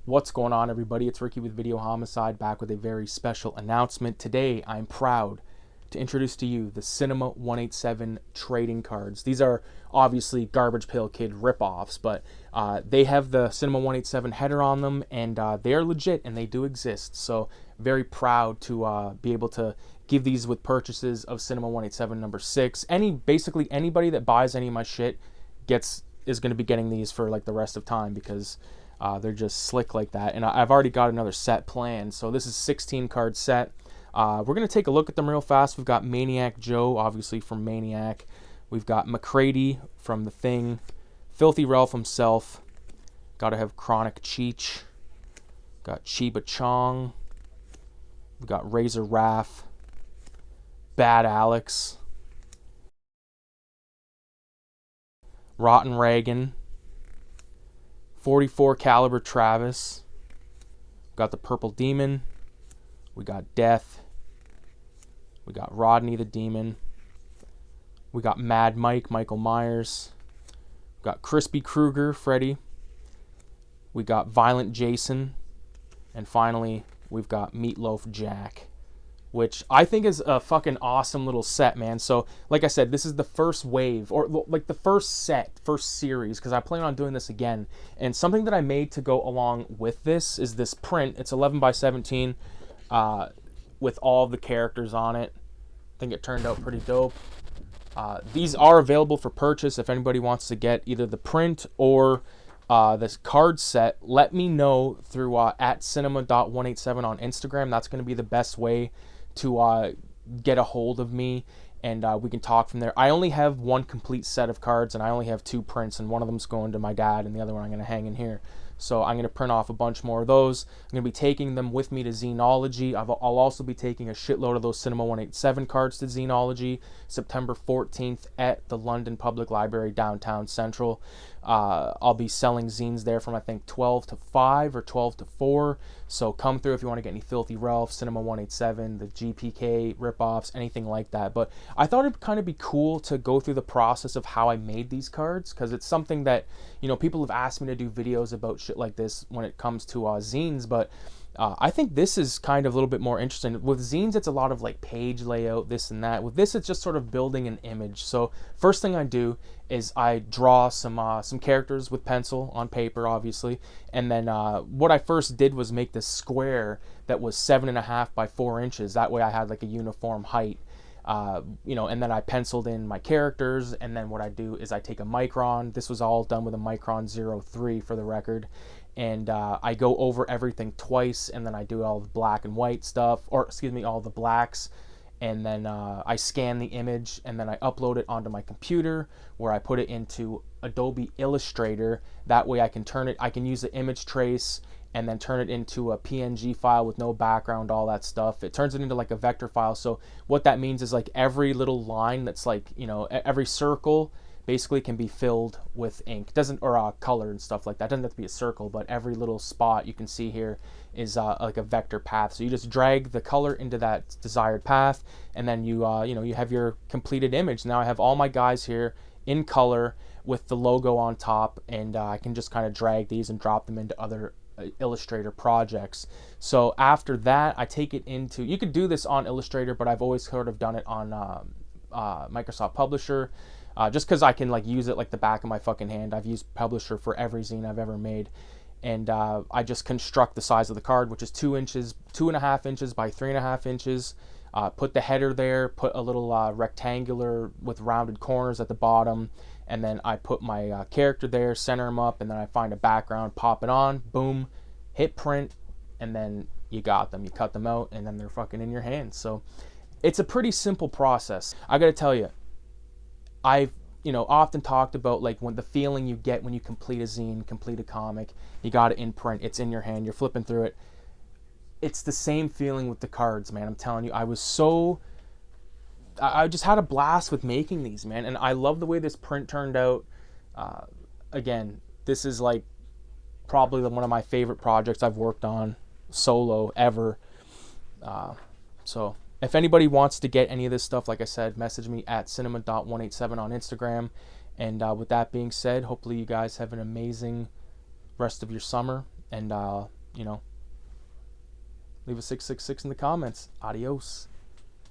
What's going on, everybody? It's Ricky with Videohomicide, back with a very special announcement. Today, I'm proud to introduce to you the CINEMA187 trading cards. These are obviously Garbage Pail Kid ripoffs, but they have the CINEMA187 header on them, and they are legit, and they do exist. So, very proud to be able to give these with purchases of CINEMA187 number 6. Basically, anybody that buys any of my shit is going to be getting these for like the rest of time, because they're just slick like that. And I've already got another set planned. So this is 16 card set. We're going to take a look at them real fast. We've got Maniac Joe, obviously from Maniac. We've got McCready from The Thing. Filthy Ralph himself. Got to have Chronic Cheech. Got Chiba Chong. We've got Razor Raff. Bad Alex. Rotten Reagan. 44 caliber Travis. Got the Purple Demon. We got Death. We got Rodney the Demon. We got Mad Mike, Michael Myers. We got Crispy Krueger, Freddy. We got Violent Jason. And finally, we've got Meatloaf Jack, which I think is a fucking awesome little set, man. So, like I said, this is the first wave, or like the first series, because I plan on doing this again. And something that I made to go along with this is this print. It's 11 by 17 with all the characters on it. I think it turned out pretty dope. These are available for purchase if anybody wants to get either the print or this card set. Let me know through at cinema187 on Instagram. That's going to be the best way to get a hold of me, and we can talk from there. I only have one complete set of cards, and I only have 2 prints, and one of them's going to my dad, and the other one I'm going to hang in here. So I'm going to print off a bunch more of those. I'm going to be taking them with me to Zineology. I'll also be taking a shitload of those CINEMA187 cards to Zineology September 14th at the London Public Library, downtown Central. I'll be selling zines there from, I think, 12 to 5 or 12 to 4. So come through if you want to get any Filthy Ralph, CINEMA187, the GPK ripoffs, anything like that. But I thought it'd kind of be cool to go through the process of how I made these cards, because it's something that, you know, people have asked me to do videos about shit like this when it comes to zines, but I think this is kind of a little bit more interesting. With zines, it's a lot of like page layout, this and that. With this, it's just sort of building an image. So first thing I do is I draw some characters with pencil on paper, obviously, and then what I first did was make this square that was 7.5 by 4 inches. That way I had like a uniform height. You know, and then I penciled in my characters, and then what I do is I take a micron. This was all done with a micron 03 for the record, and I go over everything twice, and then I do all the black and white stuff, or excuse me, all the blacks, and then I scan the image, and then I upload it onto my computer, where I put it into Adobe Illustrator. That way I can use the image trace and then turn it into a PNG file with no background, all that stuff. It turns it into like a vector file. So what that means is like every little line that's like, you know, every circle basically can be filled with ink. Or color and stuff like that. It doesn't have to be a circle, but every little spot you can see here is like a vector path. So you just drag the color into that desired path, and then you have your completed image. Now I have all my guys here in color with the logo on top, and I can just kind of drag these and drop them into other Illustrator projects. So after that, I take it into, you could do this on Illustrator, but I've always sort of done it on Microsoft Publisher, just because I can like use it like the back of my fucking hand. I've used Publisher for every zine I've ever made, and I just construct the size of the card, which is 2.5 inches by 3.5 inches. Put the header there, put a little rectangular with rounded corners at the bottom, and then I put my character there, center them up, and then I find a background, pop it on, boom, hit print, and then you got them. You cut them out, and then they're fucking in your hands. So it's a pretty simple process. I gotta tell you, I've often talked about like when the feeling you get when you complete a zine, complete a comic, you got it in print, it's in your hand, you're flipping through it. It's the same feeling with the cards, man. I'm telling you, I just had a blast with making these, man, and I love the way this print turned out. Again, this is like probably one of my favorite projects I've worked on solo ever. So if anybody wants to get any of this stuff, like I said, message me at cinema187 on Instagram. And with that being said, hopefully you guys have an amazing rest of your summer, And, you know, leave a 666 in the comments. Adios.